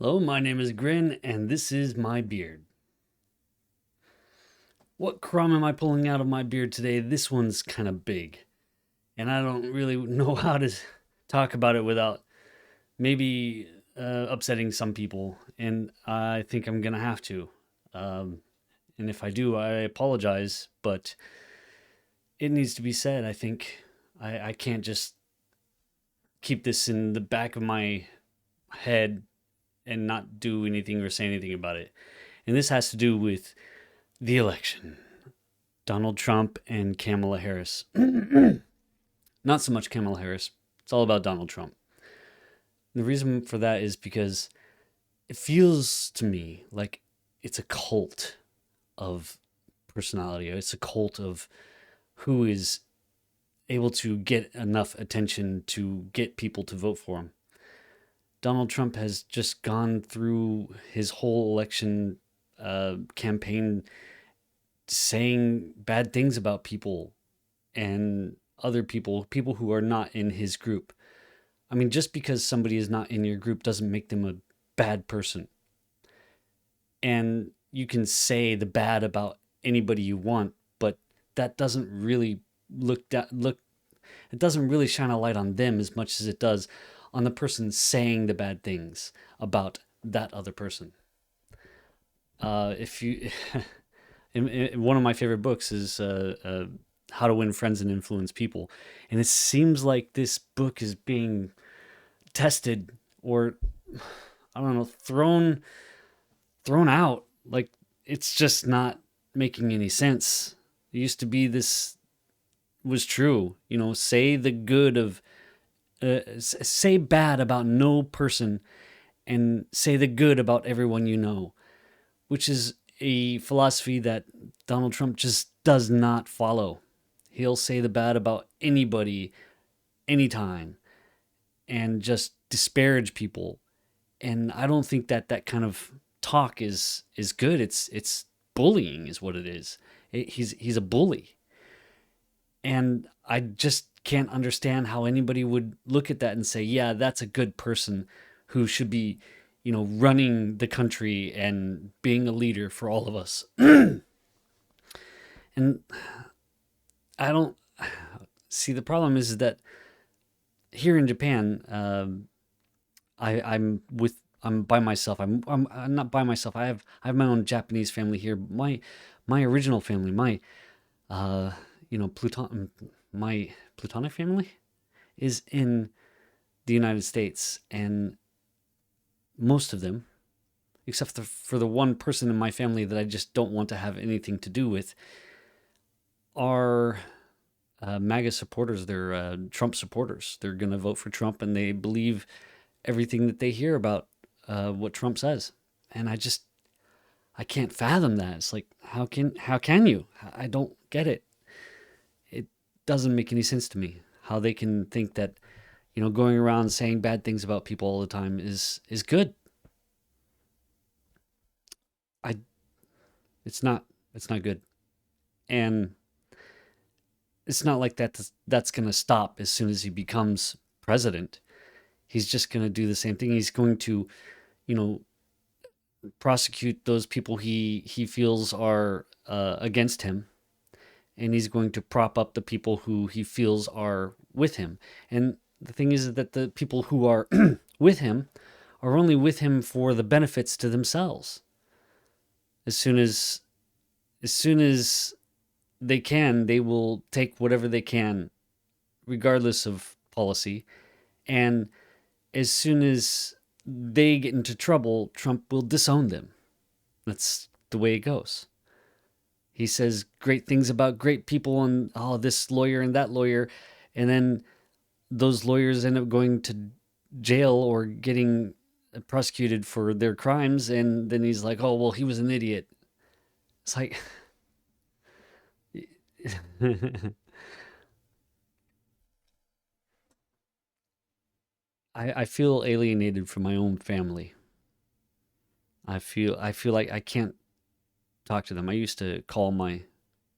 Hello, my name is Grin, and this is my beard. What crumb am I pulling out of my beard today? This one's kind of big, and I don't really know how to talk about it without maybe upsetting some people, and I think I'm gonna have to. Um, and if I do, I apologize, but it needs to be said. I think I can't just keep this in the back of my head and not do anything or say anything about it. And this has to do with the election. Donald Trump and Kamala Harris. Not so much Kamala Harris. It's all about Donald Trump. The reason for that is because it feels to me like it's a cult of personality. It's a cult of who is able to get enough attention to get people to vote for him. Donald Trump has just gone through his whole election campaign saying bad things about people and other people who are not in his group. I mean, just because somebody is not in your group doesn't make them a bad person. And you can say the bad about anybody you want, but that doesn't really look it doesn't really shine a light on them as much as it does on the person saying the bad things about that other person. If you One of my favorite books is How to Win Friends and Influence People, and it seems like this book is being tested or I don't know thrown out. Like it's just not making any sense. It used to be this was true. Say the good of say bad about no person and say the good about everyone you know, which is a philosophy that Donald Trump just does not follow. He'll say the bad about anybody, anytime, and just disparage people. And I don't think that that kind of talk is good. It's bullying, is what it is. He's a bully, and I just can't understand how anybody would look at that and say, yeah, that's a good person who should be, running the country and being a leader for all of us. And I don't see the problem is that here in Japan, I'm by myself. I'm not by myself. I have my own Japanese family here. My original family, uh Pluton my Plutonic family is in the United States, and most of them, except for the one person in my family that I just don't want to have anything to do with, are MAGA supporters. They're Trump supporters. They're going to vote for Trump, and they believe everything that they hear about what Trump says. And I can't fathom that. It's like how can you? I don't get it. It doesn't make any sense to me how they can think that going around saying bad things about people all the time is good. I it's not good. And it's not like that's going to stop as soon as he becomes president. He's just going to do the same thing. He's going to, you know, prosecute those people he feels are against him, and he's going to prop up the people who he feels are with him. And the thing is that the people who are with him are only with him for the benefits to themselves. As soon as as soon as they can, they will take whatever they can, regardless of policy. And as soon as they get into trouble, Trump will disown them. That's the way it goes. He says great things about great people and oh, this lawyer and that lawyer, and then those lawyers end up going to jail or getting prosecuted for their crimes, and then he's like, "Oh, well, he was an idiot." It's like I feel alienated from my own family. I feel like I can't talk to them. I used to call my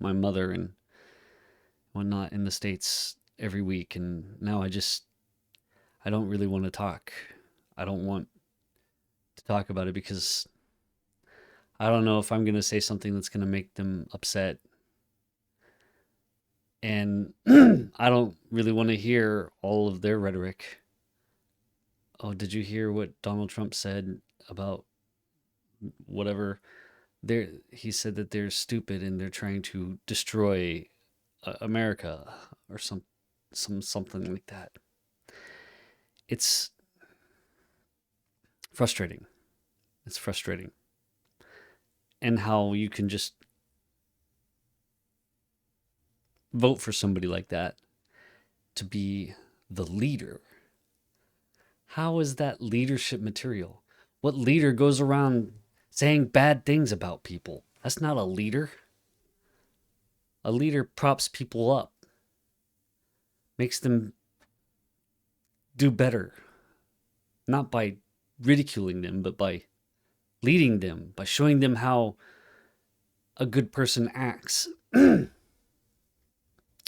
mother and whatnot in the States every week, and now I don't really want to talk. I don't want to talk about it because I don't know if I'm going to say something that's going to make them upset. And I don't really want to hear all of their rhetoric. Oh, did you hear what Donald Trump said about whatever? He said that they're stupid and they're trying to destroy America or something like that. It's frustrating. It's frustrating. And how you can just vote for somebody like that to be the leader. How is that leadership material? What leader goes around saying bad things about people? That's not a leader. A leader props people up, makes them do better, not by ridiculing them, but by leading them, by showing them how a good person acts.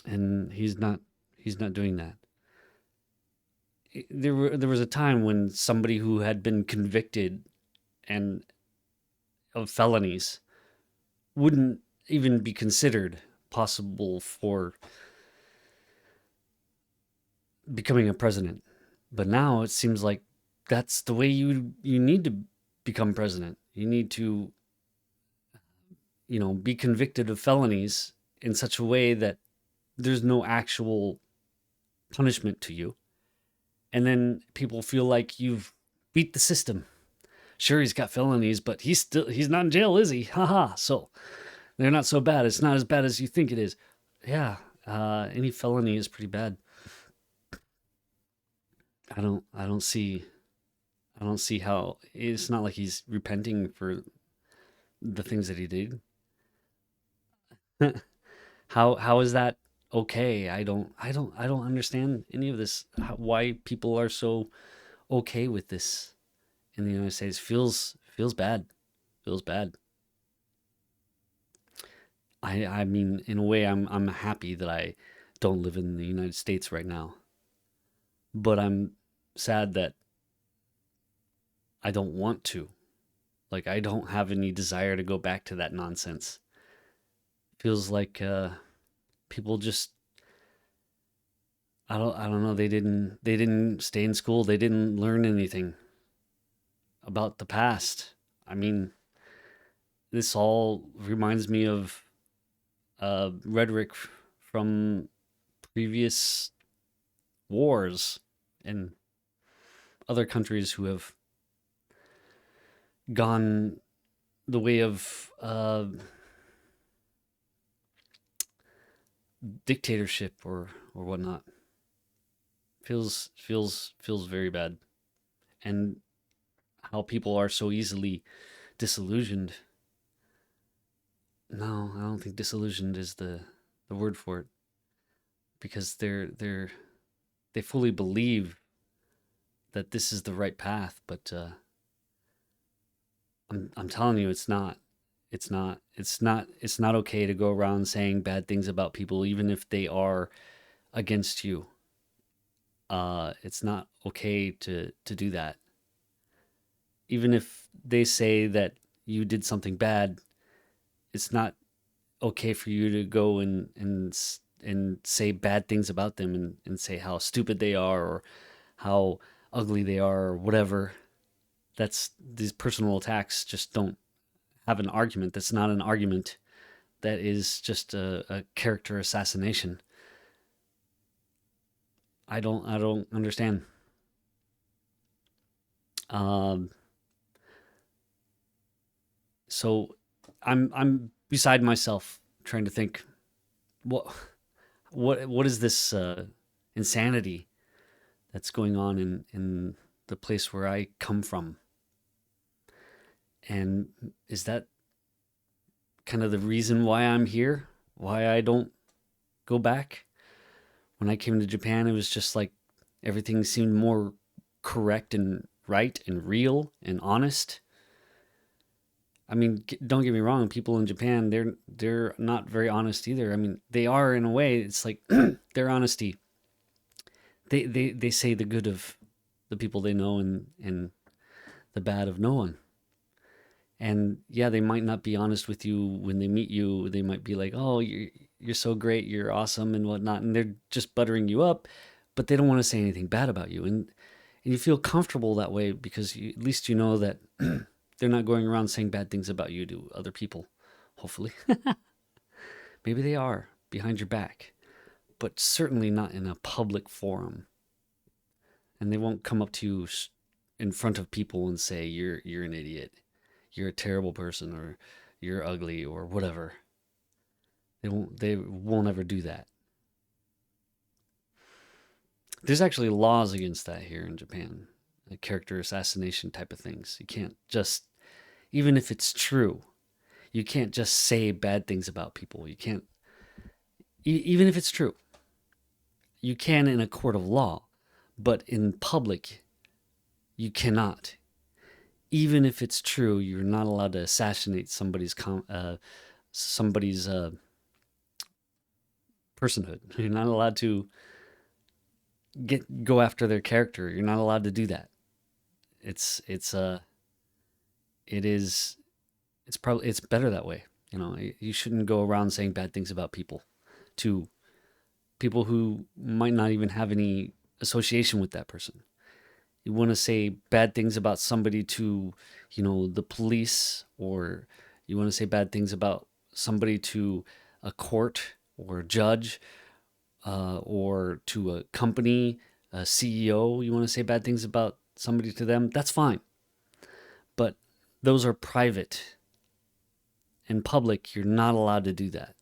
And he's not doing that. There was a time when somebody who had been convicted and of felonies wouldn't even be considered possible for becoming a president. But now it seems like that's the way you need to become president. You need to, be convicted of felonies in such a way that there's no actual punishment to you. And then people feel like you've beat the system. Sure, he's got felonies, but he's not in jail, is he? Haha. So they're not so bad. It's not as bad as you think it is. Yeah, any felony is pretty bad. I don't see how it's not like he's repenting for the things that he did. How is that okay? I don't understand any of this. Why people are so okay with this in the United States feels bad. Feels bad. I mean, in a way, I'm happy that I don't live in the United States right now, but I'm sad that I don't want to. Like, I don't have any desire to go back to that nonsense. Feels like people just I don't know, they didn't stay in school. They didn't learn anything about the past. I mean, this all reminds me of rhetoric from previous wars and other countries who have gone the way of dictatorship or whatnot. Feels very bad, and how people are so easily disillusioned. No, I don't think disillusioned is the word for it, because they fully believe that this is the right path, but I'm telling you, it's not. It's not okay to go around saying bad things about people, even if they are against you. It's not okay to do that. Even if they say that you did something bad, it's not okay for you to go and say bad things about them, and say how stupid they are or how ugly they are or whatever. That's These personal attacks just don't have an argument. That's not an argument. That is just a character assassination. I don't understand. Um, so I'm beside myself trying to think what what is this insanity that's going on in the place where I come from, and is that kind of the reason why I'm here? Why I don't go back? When I came to Japan, it was just like everything seemed more correct and right and real and honest. I mean, don't get me wrong. People in Japan, they're not very honest either. I mean, they are in a way. It's like their honesty. They say the good of the people they know, and the bad of no one. And yeah, they might not be honest with you when they meet you. They might be like, "Oh, you're so great, you're awesome," and whatnot, and they're just buttering you up, but they don't want to say anything bad about you, and you feel comfortable that way because at least you know that they're not going around saying bad things about you to other people. Hopefully, maybe they are behind your back, but certainly not in a public forum, and they won't come up to you in front of people and say you're an idiot, you're a terrible person, or you're ugly, or whatever. They won't ever do that. There's actually laws against that here in Japan. Like character assassination type of things. You can't just, even if it's true, you can't just say bad things about people. You can't, even if it's true. You can in a court of law, but in public, you cannot. Even if it's true, you're not allowed to assassinate somebody's personhood. You're not allowed to go after their character. You're not allowed to do that. It's it is it's better that way. You know, you shouldn't go around saying bad things about people to people who might not even have any association with that person. You want to say bad things about somebody to, the police, or you want to say bad things about somebody to a court or a judge, or to a company, a CEO. You want to say bad things about somebody to them. That's fine. But those are private. In public, you're not allowed to do that.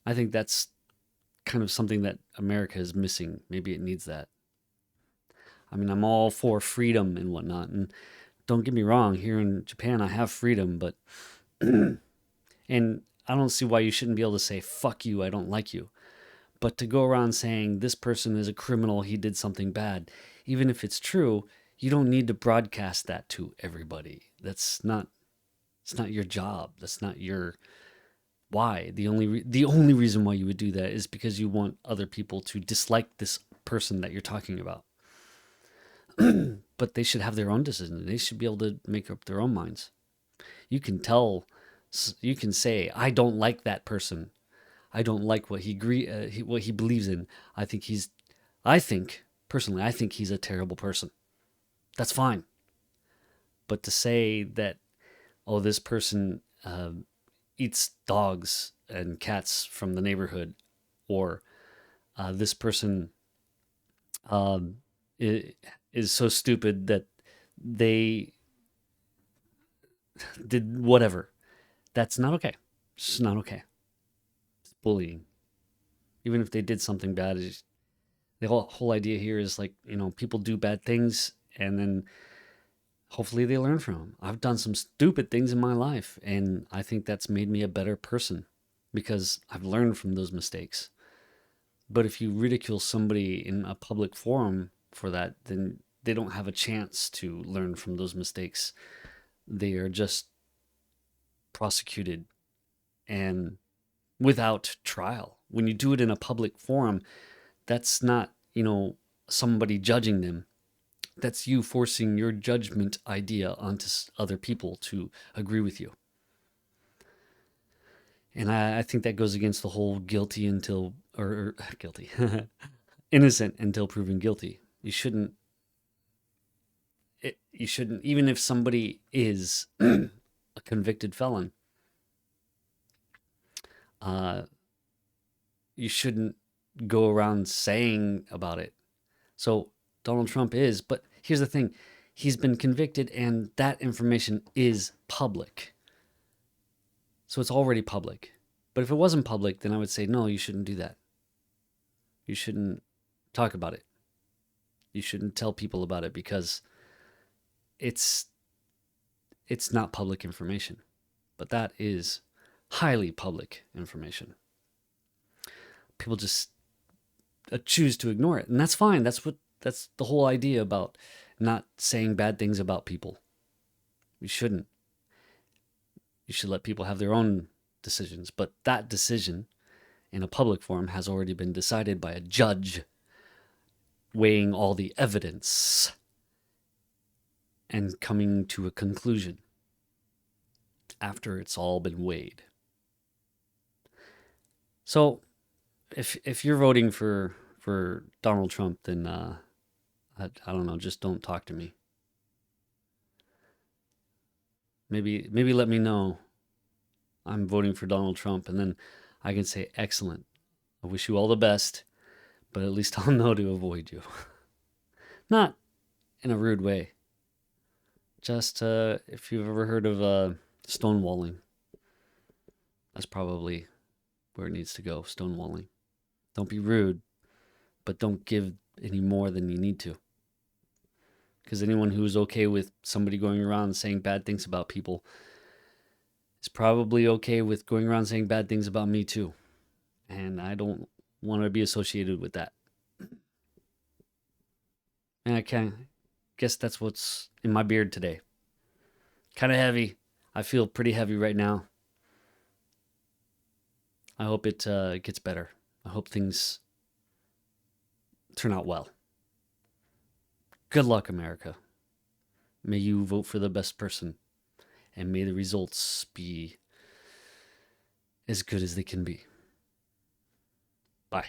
I think that's kind of something that America is missing. Maybe it needs that. I mean, I'm all for freedom and whatnot. And don't get me wrong, here in Japan, I have freedom, but, and I don't see why you shouldn't be able to say, fuck you, I don't like you. But to go around saying this person is a criminal, he did something bad, even if it's true, you don't need to broadcast that to everybody. It's not your job. That's not your, why. The only reason why you would do that is because you want other people to dislike this person that you're talking about. But they should have their own decision. They should be able to make up their own minds. You can tell, you can say, I don't like that person. I don't like what he believes in. I think personally, I think he's a terrible person. That's fine. But to say that, oh, this person eats dogs and cats from the neighborhood, or this person um, is so stupid that they did whatever. That's not okay. It's just not okay. It's bullying. Even if they did something bad, the whole idea here is like, people do bad things and then hopefully they learn from them. I've done some stupid things in my life, and I think that's made me a better person because I've learned from those mistakes. But if you ridicule somebody in a public forum for that, then they don't have a chance to learn from those mistakes. They are just prosecuted and without trial. When you do it in a public forum, that's not, somebody judging them. That's you forcing your judgment idea onto other people to agree with you. And I think that goes against the whole guilty until, or guilty, innocent until proven guilty. You shouldn't, even if somebody is a convicted felon, uh, you shouldn't go around saying about it. So Donald Trump is, but here's the thing. He's been convicted and that information is public. So it's already public. But if it wasn't public, then I would say, no, you shouldn't do that. You shouldn't talk about it. You shouldn't tell people about it because it's not public information. But that is highly public information. People just choose to ignore it, and that's fine. That's the whole idea about not saying bad things about people. You shouldn't. You should let people have their own decisions, but that decision in a public forum has already been decided by a judge weighing all the evidence. and coming to a conclusion after it's all been weighed. So if you're voting for Donald Trump, then I don't know, just don't talk to me. Maybe let me know I'm voting for Donald Trump, and then I can say, excellent. I wish you all the best, but at least I'll know to avoid you. Not in a rude way. Just if you've ever heard of stonewalling, that's probably where it needs to go. Stonewalling. Don't be rude, but don't give any more than you need to. Because anyone who's okay with somebody going around saying bad things about people is probably okay with going around saying bad things about me too. And I don't want to be associated with that. And I guess that's what's in my beard today. Kind of heavy. I feel pretty heavy right now. I hope it gets better. I hope things turn out well. Good luck, America. May you vote for the best person, and may the results be as good as they can be. Bye.